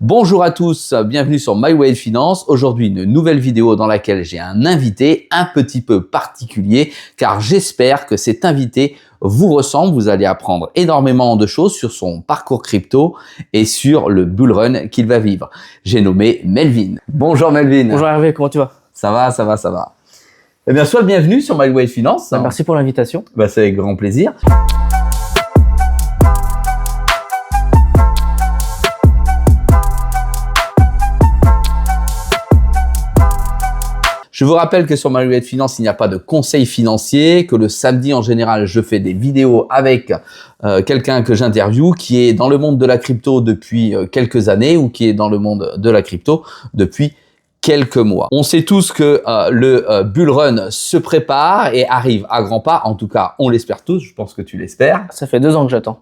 Bonjour à tous, bienvenue sur My Way Finance. Aujourd'hui, une nouvelle vidéo dans laquelle j'ai un invité un petit peu particulier car j'espère que cet invité vous ressemble. Vous allez apprendre énormément de choses sur son parcours crypto et sur le bull run qu'il va vivre. J'ai nommé Melvin. Bonjour Melvin. Bonjour Hervé, comment tu vas? Ça va. Eh bien, sois le bienvenu sur My Way Finance. Merci pour l'invitation. C'est avec grand plaisir. Je vous rappelle que sur My Way Finance, il n'y a pas de conseils financiers, que le samedi en général, je fais des vidéos avec quelqu'un que j'interviewe qui est dans le monde de la crypto depuis quelques années ou qui est dans le monde de la crypto depuis quelques mois. On sait tous que le bull run se prépare et arrive à grands pas. En tout cas, on l'espère tous. Je pense que tu l'espères. Ça fait 2 ans que j'attends.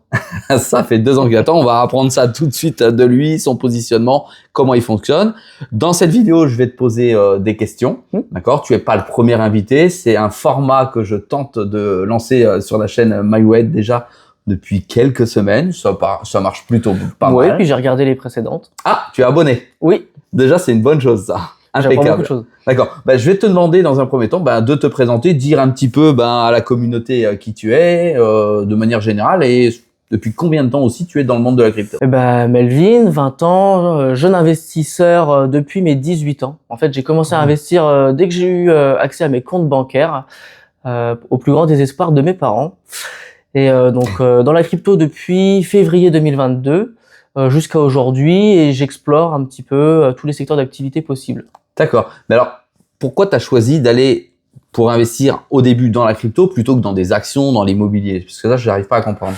Ça fait 2 ans que j'attends. On va apprendre ça tout de suite de lui, son positionnement, comment il fonctionne. Dans cette vidéo, je vais te poser des questions. D'accord ? Tu es pas le premier invité. C'est un format que je tente de lancer sur la chaîne MyWay déjà depuis quelques semaines. Ça marche plutôt pas mal. Oui, puis j'ai regardé les précédentes. Ah, tu es abonné ? Oui. Déjà, c'est une bonne chose, ça. J'apprends beaucoup de choses. D'accord. Je vais te demander dans un premier temps de te présenter, dire un petit peu à la communauté qui tu es, de manière générale, et depuis combien de temps aussi tu es dans le monde de la crypto. Melvin, 20 ans, jeune investisseur depuis mes 18 ans. En fait, j'ai commencé à investir dès que j'ai eu accès à mes comptes bancaires, au plus grand désespoir de mes parents. Et dans la crypto depuis février 2022. Jusqu'à aujourd'hui, et j'explore un petit peu tous les secteurs d'activité possibles. D'accord. Mais alors, pourquoi tu as choisi d'aller pour investir au début dans la crypto plutôt que dans des actions, dans l'immobilier? Parce que ça, je n'arrive pas à comprendre.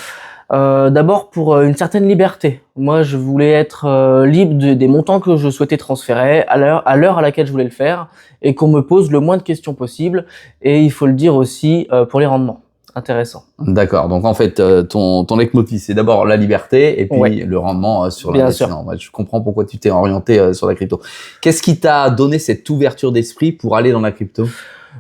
D'abord pour une certaine liberté. Moi, je voulais être libre des montants que je souhaitais transférer à l'heure à laquelle je voulais le faire et qu'on me pose le moins de questions possible. Et il faut le dire aussi pour les rendements. Intéressant. D'accord. Donc en fait, ton leitmotiv, c'est d'abord la liberté et puis le rendement sur l'investissement. Je comprends pourquoi tu t'es orienté sur la crypto. Qu'est-ce qui t'a donné cette ouverture d'esprit pour aller dans la crypto?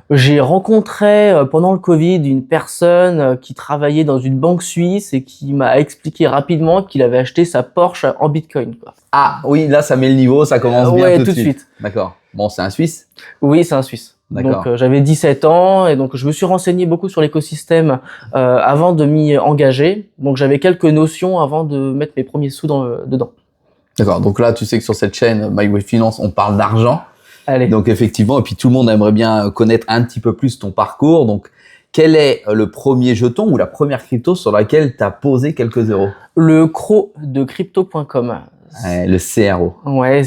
J'ai rencontré pendant le Covid une personne qui travaillait dans une banque suisse et qui m'a expliqué rapidement qu'il avait acheté sa Porsche en Bitcoin. Ah oui, là ça met le niveau, ça commence bien tout de suite. D'accord. Bon, c'est un Suisse? Oui, c'est un Suisse. Donc j'avais 17 ans et donc je me suis renseigné beaucoup sur l'écosystème avant de m'y engager. Donc j'avais quelques notions avant de mettre mes premiers sous dedans. D'accord. Donc là, tu sais que sur cette chaîne My Way Finance, on parle d'argent. Allez. Donc effectivement, et puis tout le monde aimerait bien connaître un petit peu plus ton parcours. Donc quel est le premier jeton ou la première crypto sur laquelle tu as posé quelques euros? Le CRO de crypto.com. Le CRO. Ouais,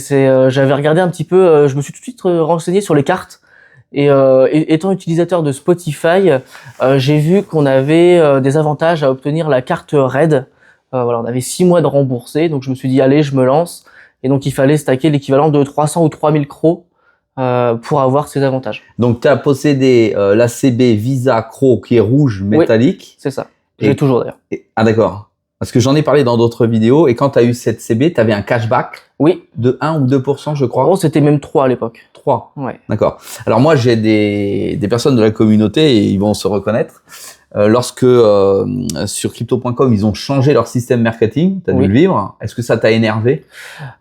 j'avais regardé un petit peu, je me suis tout de suite renseigné sur les cartes. Et étant utilisateur de Spotify, j'ai vu qu'on avait des avantages à obtenir la carte RAID. On avait 6 mois de remboursé, donc je me suis dit allez, je me lance. Et donc il fallait stacker l'équivalent de 300 ou 3000 CRO pour avoir ces avantages. Donc tu as possédé l'ACB Visa CRO qui est rouge métallique. Oui, c'est ça. J'ai toujours d'ailleurs. Ah d'accord. Parce que j'en ai parlé dans d'autres vidéos et quand tu as eu cette CB, tu avais un cashback de 1 ou 2%, je crois. Oh, c'était même 3 à l'époque. 3. Ouais. D'accord. Alors moi, j'ai des personnes de la communauté et ils vont se reconnaître. Lorsque sur crypto.com, ils ont changé leur système marketing, tu as dû le vivre. Est-ce que ça t'a énervé?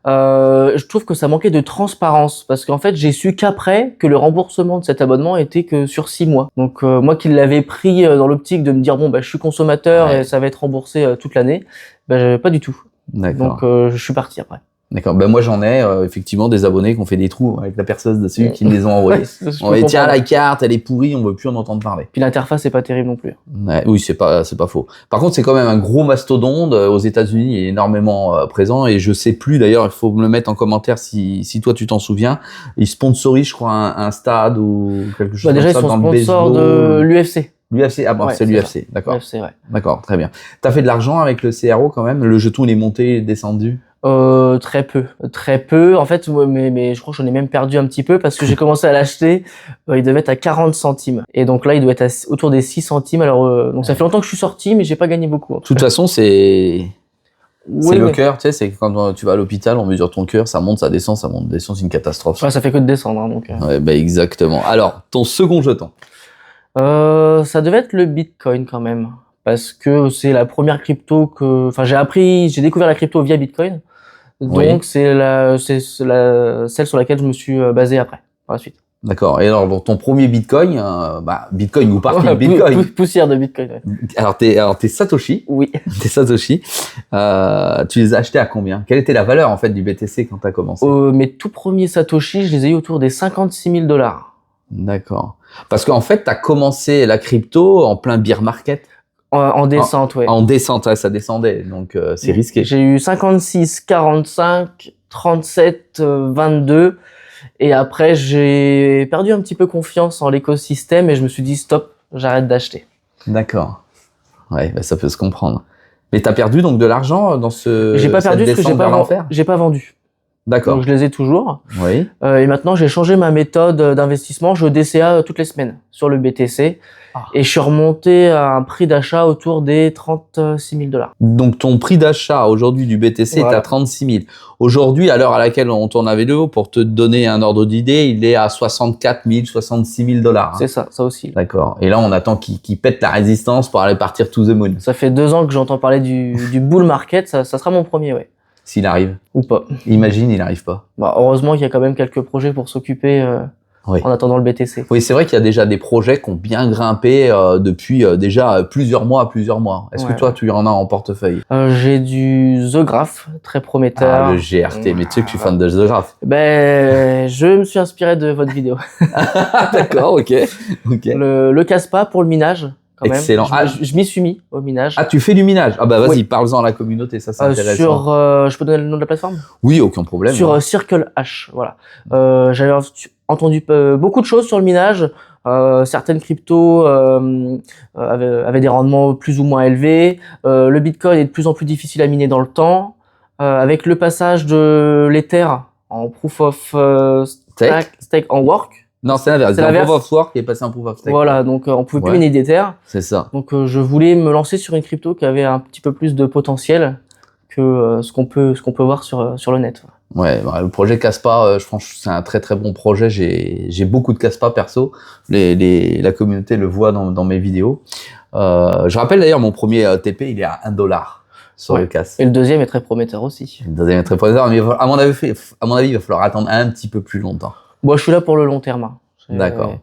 Je trouve que ça manquait de transparence parce qu'en fait, j'ai su qu'après que le remboursement de cet abonnement était que sur 6 mois. Donc moi qui l'avais pris dans l'optique de me dire je suis consommateur et ça va être remboursé toute l'année, pas du tout. D'accord. Donc je suis parti après. D'accord. Moi j'en ai effectivement des abonnés qui ont fait des trous avec la perceuse dessus, qui me les ont envoyés. Tiens, la carte, elle est pourrie, on veut plus en entendre parler. Puis l'interface est pas terrible non plus. Oui, c'est pas faux. Par contre, c'est quand même un gros mastodonte aux États-Unis, il est énormément présent et je sais plus d'ailleurs, il faut me le mettre en commentaire si toi tu t'en souviens. Ils sponsorisent, je crois, un stade ou quelque chose déjà, comme ça dans le baseball. Déjà, ils sont sponsors de l'UFC. L'UFC, c'est l'UFC, d'accord. l'UFC, ouais. D'accord, très bien. T'as fait de l'argent avec le CRO quand même? Le jeton, il est monté, descendu? Très peu. En fait, mais je crois que j'en ai même perdu un petit peu parce que j'ai commencé à l'acheter. Il devait être à 40 centimes. Et donc là, il doit être autour des 6 centimes. Alors, donc ça fait longtemps que je suis sorti, mais j'ai pas gagné beaucoup. De toute façon, c'est le cœur, tu sais, c'est quand tu vas à l'hôpital, on mesure ton cœur, ça monte, ça descend, c'est une catastrophe. Ouais, ça fait que de descendre, hein, donc. Ouais, exactement. Alors, ton second jeton? Ça devait être le Bitcoin quand même. Parce que c'est la première crypto j'ai découvert la crypto via Bitcoin. Donc c'est celle sur laquelle je me suis basé après, par la suite. D'accord. Et alors, dans ton premier Bitcoin, Bitcoin ou partie de Bitcoin. Poussière de Bitcoin. Ouais. Alors, t'es Satoshi. Oui. T'es Satoshi. Tu les as achetés à combien? Quelle était la valeur, en fait, du BTC quand t'as commencé? Mes tout premiers Satoshi, je les ai eu autour des 56 000 $. D'accord. Parce qu'en fait, t'as commencé la crypto en plein bear market. En descente, ouais. En descente, ouais, ça descendait. Donc, c'est risqué. J'ai eu 56, 45, 37, 22. Et après, j'ai perdu un petit peu confiance en l'écosystème et je me suis dit stop, j'arrête d'acheter. D'accord. Ouais, bah, ça peut se comprendre. Mais t'as perdu donc de l'argent dans J'ai pas perdu parce que j'ai pas vendu. D'accord. Donc je les ai toujours. Oui. Et maintenant, j'ai changé ma méthode d'investissement. Je DCA toutes les semaines sur le BTC. Et je suis remonté à un prix d'achat autour des 36 000 $. Donc, ton prix d'achat aujourd'hui du BTC est à 36 000. Aujourd'hui, à l'heure à laquelle on tourne la vidéo, pour te donner un ordre d'idée, il est à 64 000, 66 000 $. C'est ça aussi. D'accord. Et là, on attend qu'il pète la résistance pour aller partir to the moon. Ça fait 2 ans que j'entends parler du bull market. Ça sera mon premier, ouais. S'il arrive. Ou pas. Imagine, il n'arrive pas. Bah, heureusement qu'il y a quand même quelques projets pour s'occuper en attendant le BTC. Oui, c'est vrai qu'il y a déjà des projets qui ont bien grimpé depuis déjà plusieurs mois. Est-ce que toi, tu en as en portefeuille? J'ai du The Graph, très prometteur. Ah, le GRT, mais tu sais que je suis fan de The Graph. Ben, je me suis inspiré de votre vidéo. D'accord, ok. Le Caspa pour le minage. Quand même. Excellent. Je m'y suis mis au minage. Ah, tu fais du minage? Ah bah vas-y, parle-en à la communauté, ça c'est intéressant. Je peux donner le nom de la plateforme? Oui, aucun problème. Sur Circle H, voilà. J'avais entendu beaucoup de choses sur le minage. Certaines cryptos avaient des rendements plus ou moins élevés. Le Bitcoin est de plus en plus difficile à miner dans le temps. Avec le passage de l'Ether en proof of stake en work. Non, c'est l'inverse. C'est un proof of work qui est passé en proof of stake. Voilà, donc on pouvait plus miner d'Ether. C'est ça. Donc je voulais me lancer sur une crypto qui avait un petit peu plus de potentiel que ce qu'on peut voir sur le net. Ouais, bah, le projet Caspa, franchement, c'est un très très bon projet. J'ai beaucoup de Caspa perso. La communauté le voit dans mes vidéos. Je rappelle d'ailleurs mon premier TP, il est à $1 sur le CAS. Et le deuxième est très prometteur aussi. Le deuxième est très prometteur, mais à mon avis, il va falloir attendre un petit peu plus longtemps. Moi, je suis là pour le long terme. D'accord.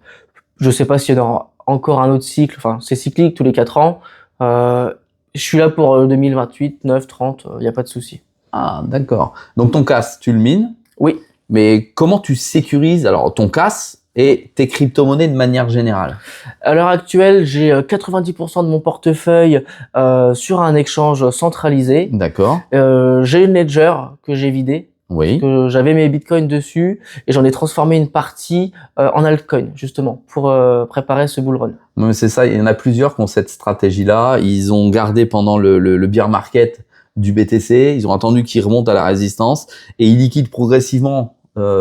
Je sais pas s'il y en aura encore un autre cycle. Enfin, c'est cyclique tous les 4 ans. Je suis là pour 2028, 9, 30. Il n'y a pas de souci. Ah, d'accord. Donc ton CAS, tu le mines? Oui. Mais comment tu sécurises alors ton CAS et tes crypto-monnaies de manière générale? À l'heure actuelle, j'ai 90% de mon portefeuille sur un exchange centralisé. D'accord. J'ai une ledger que j'ai vidée. Oui. Que j'avais mes bitcoins dessus et j'en ai transformé une partie en altcoin justement pour préparer ce bull run. Non, mais c'est ça, il y en a plusieurs qui ont cette stratégie-là. Ils ont gardé pendant le bear market du BTC, ils ont attendu qu'il remonte à la résistance et ils liquident progressivement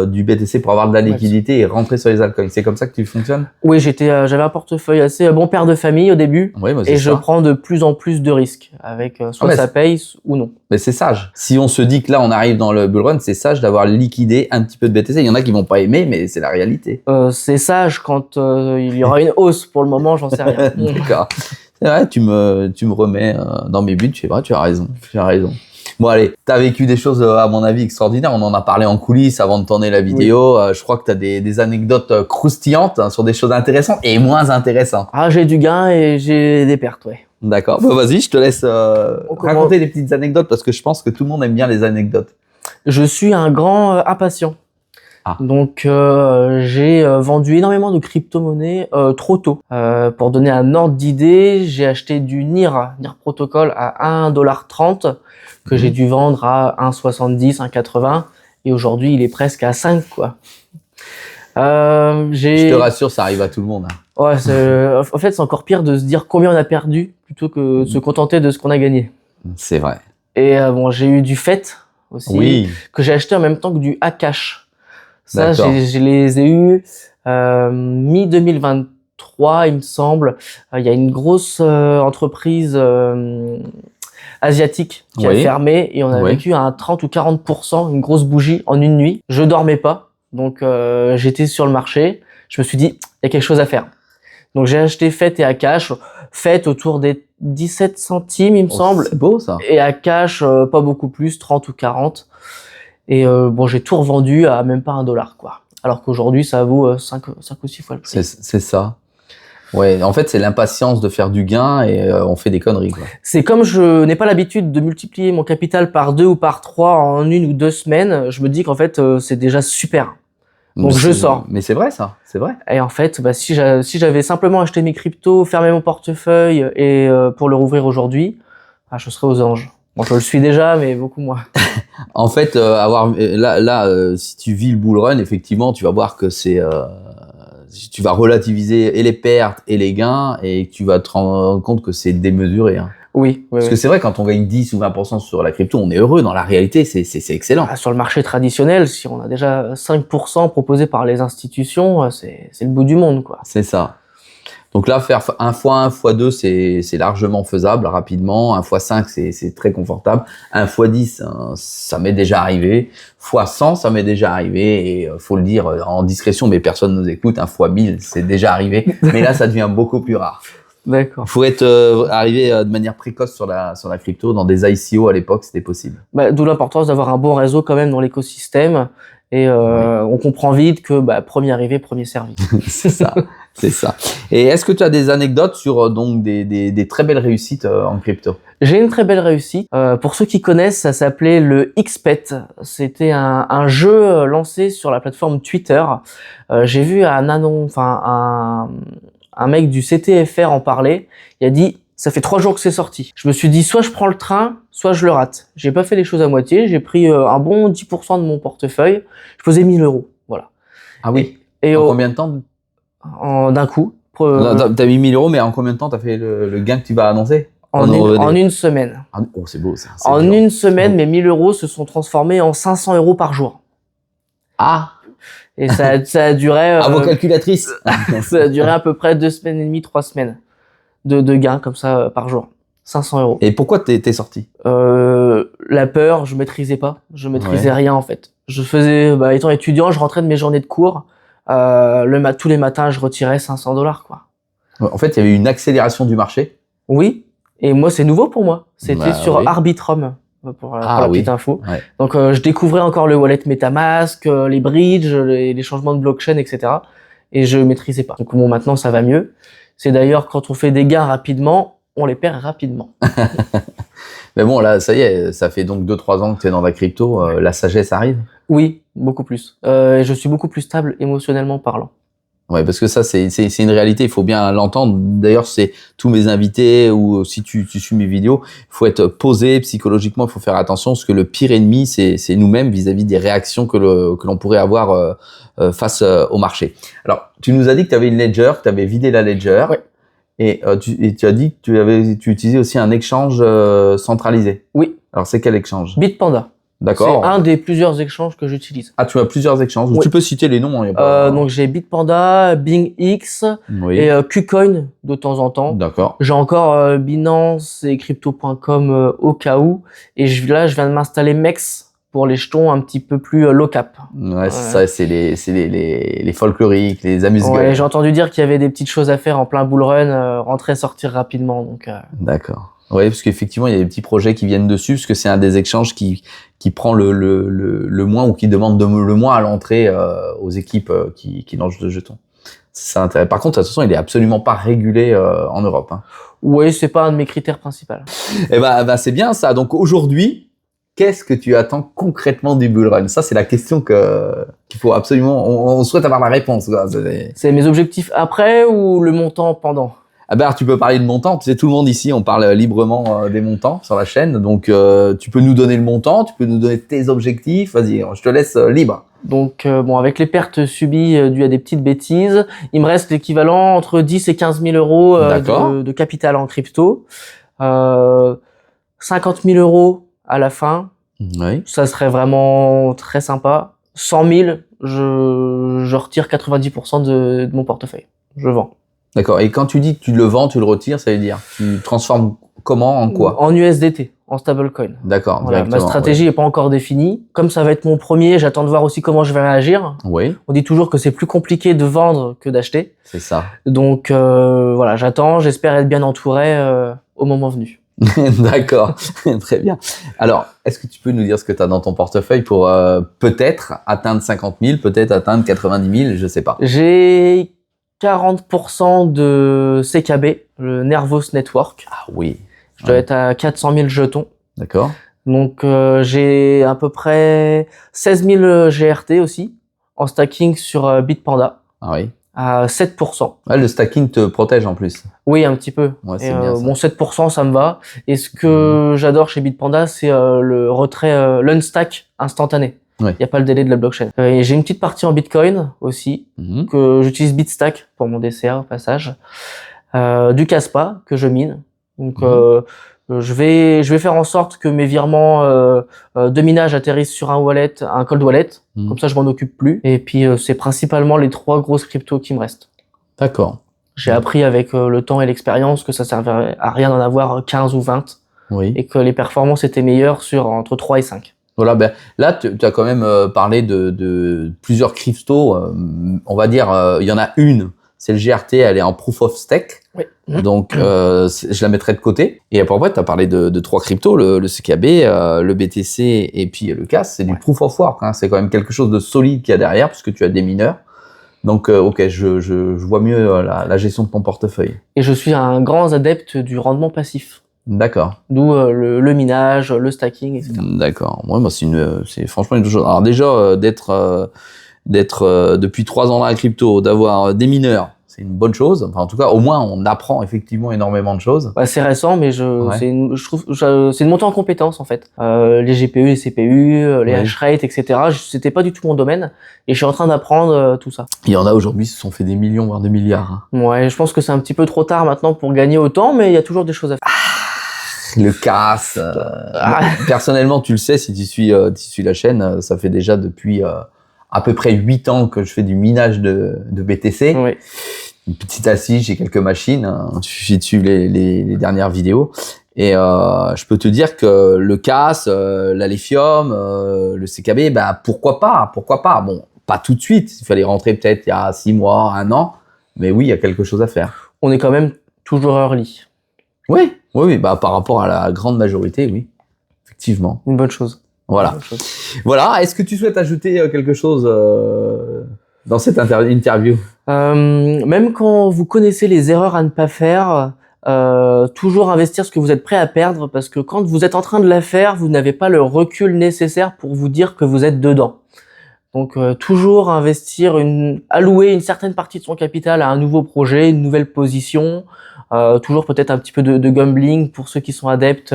du BTC pour avoir de la liquidité et rentrer sur les altcoins. C'est comme ça que tu fonctionnes? Oui, j'avais un portefeuille assez bon père de famille au début. Oui, et je prends de plus en plus de risques avec soit ça paye ou non. Mais c'est sage. Si on se dit que là on arrive dans le bull run, c'est sage d'avoir liquidé un petit peu de BTC. Il y en a qui vont pas aimer, mais c'est la réalité. C'est sage quand il y aura une hausse. Pour le moment, j'en sais rien. D'accord. C'est vrai, tu me remets dans mes buts. C'est vrai, tu as raison. Bon allez, t'as vécu des choses à mon avis extraordinaires. On en a parlé en coulisses avant de tourner la vidéo. Oui. Je crois que t'as des anecdotes croustillantes sur des choses intéressantes et moins intéressantes. Ah, j'ai du gain et j'ai des pertes, ouais. D'accord. Bah, vas-y, je te laisse raconter des petites anecdotes parce que je pense que tout le monde aime bien les anecdotes. Je suis un grand impatient. Donc j'ai vendu énormément de crypto-monnaies trop tôt. Pour donner un ordre d'idée, j'ai acheté du NIR Protocol à $1,30 que j'ai dû vendre à 1,70, 1,80 et aujourd'hui il est presque à 5 quoi. Je te rassure, ça arrive à tout le monde. Hein. Ouais, en fait c'est encore pire de se dire combien on a perdu plutôt que de se contenter de ce qu'on a gagné. C'est vrai. Et bon, j'ai eu du FET aussi que j'ai acheté en même temps que du Akash. Ça, je les ai eus mi-2023, il me semble. Il y a une grosse entreprise asiatique qui a fermé et on a vécu à un 30 ou 40%, une grosse bougie en une nuit. Je dormais pas, donc j'étais sur le marché. Je me suis dit, il y a quelque chose à faire. Donc j'ai acheté FET et Akash. FET autour des 17 centimes, il me semble. C'est beau ça. Et Akash, pas beaucoup plus, 30 ou 40. Et bon, j'ai tout revendu à même pas $1, quoi. Alors qu'aujourd'hui, ça vaut 5 ou 6 fois le prix. C'est ça. Ouais, en fait, c'est l'impatience de faire du gain et on fait des conneries, quoi. C'est comme je n'ai pas l'habitude de multiplier mon capital par 2 ou par 3 en 1 ou 2 semaines, je me dis qu'en fait, c'est déjà super. Donc je sors. Mais c'est vrai, ça. C'est vrai. Et en fait, bah, si j'avais simplement acheté mes cryptos, fermé mon portefeuille et pour le rouvrir aujourd'hui, ah, je serais aux anges. Bon, je le suis déjà, mais beaucoup moins. En fait, si tu vis le bull run, effectivement, tu vas voir que tu vas relativiser et les pertes et les gains et tu vas te rendre compte que c'est démesuré, hein. Oui. Parce que c'est vrai, quand on gagne 10 ou 20% sur la crypto, on est heureux. Dans la réalité, c'est excellent. Ah, sur le marché traditionnel, si on a déjà 5% proposés par les institutions, c'est le bout du monde, quoi. C'est ça. Donc là, faire 1 x 1, x 2, c'est largement faisable rapidement. 1 x 5, c'est très confortable. 1 x 10, hein, ça m'est déjà arrivé. X 100, ça m'est déjà arrivé. Et faut le dire en discrétion, mais personne nous écoute. 1 x 1000, c'est déjà arrivé. Mais là, ça devient beaucoup plus rare. D'accord. Il faut être arrivé de manière précoce sur la crypto. Dans des ICO à l'époque, c'était possible. Bah, d'où l'importance d'avoir un bon réseau quand même dans l'écosystème. Et on comprend vite que premier arrivé, premier servi. C'est ça, c'est ça. Et est-ce que tu as des anecdotes sur donc des très belles réussites en crypto? J'ai une très belle réussite. Pour ceux qui connaissent, ça s'appelait le XPET. C'était un jeu lancé sur la plateforme Twitter. J'ai vu un mec du CTFR en parler. Il a dit, ça fait 3 jours que c'est sorti. Je me suis dit, soit je prends le train, soit je le rate. J'ai pas fait les choses à moitié. J'ai pris un bon 10% de mon portefeuille. Je posais 1 000 €. Voilà. Ah oui. Et en combien de temps? D'un coup. T'as mis 1 000 €, mais en combien de temps t'as fait le gain que tu vas annoncer? En une semaine. Oh, c'est beau ça. En une semaine, mes 1 000 € se sont transformés en 500 € par jour. Ah. Et ça a duré. À vos calculatrices. Ça a duré à peu près 2 semaines et demie, 3 semaines de gains comme ça par jour. 500 €. Et pourquoi t'es sorti? La peur, je maîtrisais pas. Je maîtrisais rien en fait. Je faisais, étant étudiant, je rentrais de mes journées de cours. Tous les matins, je retirais 500 $, quoi. En fait, il y avait une accélération du marché. Oui. Et moi, c'est nouveau pour moi. C'était sur Arbitrum, pour la petite info. Ouais. Donc, je découvrais encore le wallet MetaMask, les bridges, les changements de blockchain, etc. Et je maîtrisais pas. Donc, bon, maintenant, ça va mieux. C'est d'ailleurs, quand on fait des gains rapidement, on les perd rapidement. Mais bon, là, ça y est, ça fait donc 2-3 ans que tu es dans la crypto. La sagesse arrive? Oui, beaucoup plus. Je suis beaucoup plus stable émotionnellement parlant. Ouais, parce que ça, c'est une réalité. Il faut bien l'entendre. D'ailleurs, c'est tous mes invités ou si tu suis mes vidéos, il faut être posé psychologiquement. Il faut faire attention parce que le pire ennemi, c'est nous-mêmes vis-à-vis des réactions que l'on pourrait avoir face au marché. Alors, tu nous as dit que tu avais une ledger, que tu avais vidé la ledger. Ouais. Et tu as dit que tu utilisais aussi un exchange centralisé. Oui. Alors, c'est quel exchange? Bitpanda. D'accord. C'est un des plusieurs échanges que j'utilise. Ah, tu as plusieurs échanges. Oui. Tu peux citer les noms. Donc j'ai Bitpanda, BingX et KuCoin de temps en temps. D'accord. J'ai encore Binance et Crypto.com au cas où. Et là, je viens de m'installer MEX pour les jetons un petit peu plus low cap. Ouais, ça, c'est les folkloriques, les amuse-gueules. Ouais, j'ai entendu dire qu'il y avait des petites choses à faire en plein bull run, rentrer, sortir rapidement. Donc. D'accord. Oui, parce qu'effectivement, il y a des petits projets qui viennent dessus, parce que c'est un des échanges qui prend le moins ou qui demande le moins à l'entrée aux équipes qui lancent de jetons. C'est intéressant. Par contre, de toute façon, il est absolument pas régulé en Europe. Hein. Oui, c'est pas un de mes critères principaux. Eh ben, c'est bien ça. Donc aujourd'hui, qu'est-ce que tu attends concrètement du bull run? Ça, c'est la question qu'il faut absolument. On souhaite avoir la réponse. C'est mes objectifs après ou le montant pendant? Ah ben, tu peux parler de montant. Tu sais, tout le monde ici, on parle librement des montants sur la chaîne. Donc, tu peux nous donner le montant, tu peux nous donner tes objectifs. Vas-y, je te laisse libre. Donc, avec les pertes subies dues à des petites bêtises, il me reste l'équivalent entre 10 et 15 000 € de capital en crypto. 50 000 € à la fin. Oui. Ça serait vraiment très sympa. 100 000, je retire 90% de mon portefeuille. Je vends. D'accord. Et quand tu dis que tu le vends, tu le retires, ça veut dire tu transformes comment, en quoi? En USDT, en stablecoin. D'accord. Voilà, ma stratégie n'est pas encore définie. Comme ça va être mon premier, j'attends de voir aussi comment je vais réagir. Oui. On dit toujours que c'est plus compliqué de vendre que d'acheter. C'est ça. Donc voilà, j'attends, j'espère être bien entouré au moment venu. D'accord, très bien. Alors, est-ce que tu peux nous dire ce que tu as dans ton portefeuille pour peut-être atteindre 50 000, peut-être atteindre 90 000, je sais pas. J'ai 40% de CKB, le Nervos Network. Ah oui. Je dois être à 400 000 jetons. D'accord. Donc j'ai à peu près 16 000 GRT aussi, en stacking sur Bitpanda, Ah oui. à 7%. Ouais, le stacking te protège en plus. Oui, un petit peu. Ouais, Et, c'est bien ça. bon, 7%, ça me va. Et ce que j'adore chez Bitpanda, c'est le retrait, l'unstack instantané. Ouais. Il n'y a pas le délai de la blockchain. Et j'ai une petite partie en Bitcoin aussi, que j'utilise Bitstack pour mon DCA au passage. Du Caspa que je mine. Donc je vais faire en sorte que mes virements de minage atterrissent sur un wallet, un cold wallet. Comme ça, je m'en occupe plus. Et puis c'est principalement les 3 grosses cryptos qui me restent. D'accord. J'ai appris avec le temps et l'expérience que ça servait à rien d'en avoir 15 ou 20 Oui. et que les performances étaient meilleures sur entre 3 et 5. Voilà, ben, là, tu as quand même parlé de plusieurs cryptos. On va dire, il y en a une, c'est le GRT, elle est en proof of stake. Oui. Donc, je la mettrai de côté. Et après, tu as parlé de 3 cryptos, le CKB, le BTC et puis le CAS. C'est du proof of work. Hein. C'est quand même quelque chose de solide qu'il y a derrière puisque tu as des mineurs. Donc, ok, je vois mieux la gestion de ton portefeuille. Et je suis un grand adepte du rendement passif. D'accord. D'où le minage, le stacking, etc. D'accord. Ouais, bah, c'est franchement une chose. Alors déjà, d'être depuis 3 ans dans la crypto, d'avoir des mineurs, c'est une bonne chose. Enfin, en tout cas, au moins, on apprend effectivement énormément de choses. Bah, c'est récent, mais Ouais. c'est une montée en compétences en fait. Les GPU, les CPU, les Oui. hash rate, etc. C'était pas du tout mon domaine, et je suis en train d'apprendre tout ça. Il y en a aujourd'hui qui se sont fait des millions, voire des milliards. Hein. Ouais, je pense que c'est un petit peu trop tard maintenant pour gagner autant, mais il y a toujours des choses à faire. Le CAS. Personnellement, tu le sais, si tu suis la chaîne, ça fait déjà depuis à peu près 8 ans que je fais du minage de BTC. Oui. Une petite assise, j'ai quelques machines. Hein, il suffit de suivre les dernières vidéos. Et je peux te dire que le CAS, la Lithium, le CKB, ben pourquoi pas. Bon, pas tout de suite. Il fallait rentrer peut-être il y a 6 mois, 1 an. Mais oui, il y a quelque chose à faire. On est quand même toujours early. Oui, bah par rapport à la grande majorité, oui, effectivement. Une bonne chose. Voilà. Voilà. Est-ce que tu souhaites ajouter quelque chose dans cette interview? Même quand vous connaissez les erreurs à ne pas faire, toujours investir ce que vous êtes prêt à perdre, parce que quand vous êtes en train de la faire, vous n'avez pas le recul nécessaire pour vous dire que vous êtes dedans. Donc toujours allouer une certaine partie de son capital à un nouveau projet, une nouvelle position, toujours peut-être un petit peu de gambling pour ceux qui sont adeptes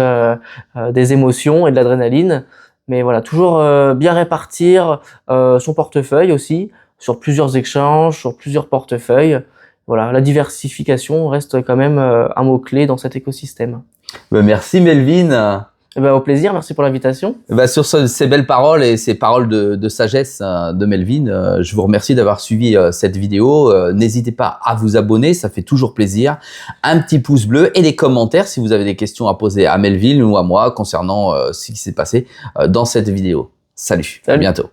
des émotions et de l'adrénaline. Mais voilà, toujours bien répartir son portefeuille aussi sur plusieurs exchanges, sur plusieurs portefeuilles. Voilà, la diversification reste quand même un mot-clé dans cet écosystème. Merci Melvin. Au plaisir, merci pour l'invitation. Sur ces belles paroles et ces paroles de sagesse de Melvin, je vous remercie d'avoir suivi cette vidéo. N'hésitez pas à vous abonner, ça fait toujours plaisir. Un petit pouce bleu et des commentaires si vous avez des questions à poser à Melvin ou à moi concernant ce qui s'est passé dans cette vidéo. Salut. À bientôt.